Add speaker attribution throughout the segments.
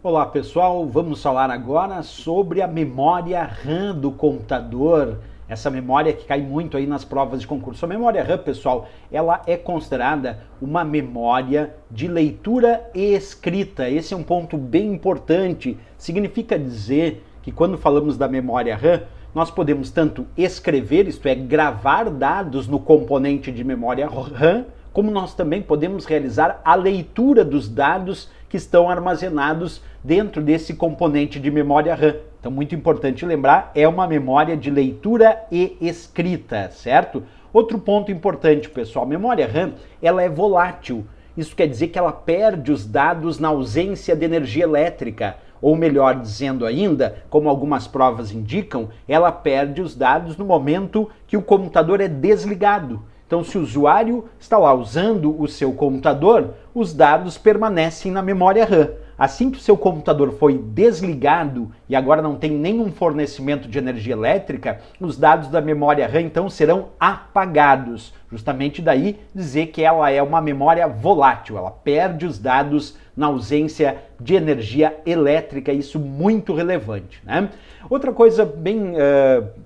Speaker 1: Olá pessoal, vamos falar agora sobre a memória RAM do computador. Essa memória que cai muito aí nas provas de concurso. A memória RAM, pessoal, ela é considerada uma memória de leitura e escrita. Esse é um ponto bem importante. Significa dizer que quando falamos da memória RAM, nós podemos tanto escrever, isto é, gravar dados no componente de memória RAM, como nós também podemos realizar a leitura dos dados que estão armazenados dentro desse componente de memória RAM. Então, muito importante lembrar, é uma memória de leitura e escrita, certo? Outro ponto importante, pessoal, a memória RAM, ela é volátil. Isso quer dizer que ela perde os dados na ausência de energia elétrica. Ou melhor dizendo ainda, como algumas provas indicam, ela perde os dados no momento que o computador é desligado. Então, se o usuário está lá usando o seu computador, os dados permanecem na memória RAM. Assim que o seu computador foi desligado e agora não tem nenhum fornecimento de energia elétrica, os dados da memória RAM então serão apagados. Justamente daí dizer que ela é uma memória volátil, ela perde os dados na ausência de energia elétrica, isso muito relevante, né? Outra coisa bem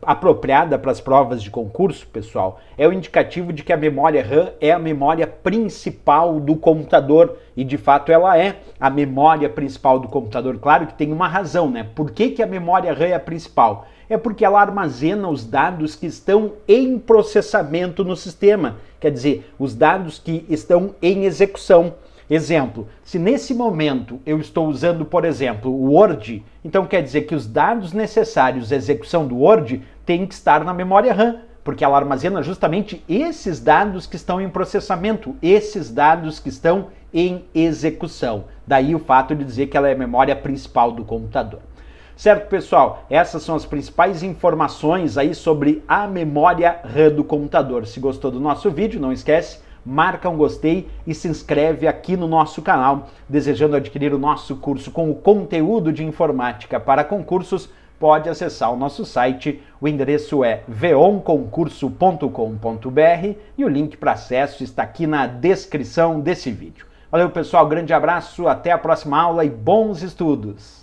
Speaker 1: apropriada para as provas de concurso, pessoal, é o indicativo de que a memória RAM é a memória principal do computador e de fato ela é a memória principal do computador. Claro que tem uma razão, né? Por que a memória RAM é a principal? É porque ela armazena os dados que estão em processamento no sistema, quer dizer, os dados que estão em execução. Exemplo, se nesse momento eu estou usando, por exemplo, o Word, então quer dizer que os dados necessários à execução do Word têm que estar na memória RAM, porque ela armazena justamente esses dados que estão em processamento, esses dados que estão em execução. Daí o fato de dizer que ela é a memória principal do computador. Certo, pessoal? Essas são as principais informações aí sobre a memória RAM do computador. Se gostou do nosso vídeo, não esquece, marca um gostei e se inscreve aqui no nosso canal. Desejando adquirir o nosso curso com o conteúdo de informática para concursos, pode acessar o nosso site. O endereço é veonconcurso.com.br e o link para acesso está aqui na descrição desse vídeo. Valeu, pessoal, grande abraço, até a próxima aula e bons estudos!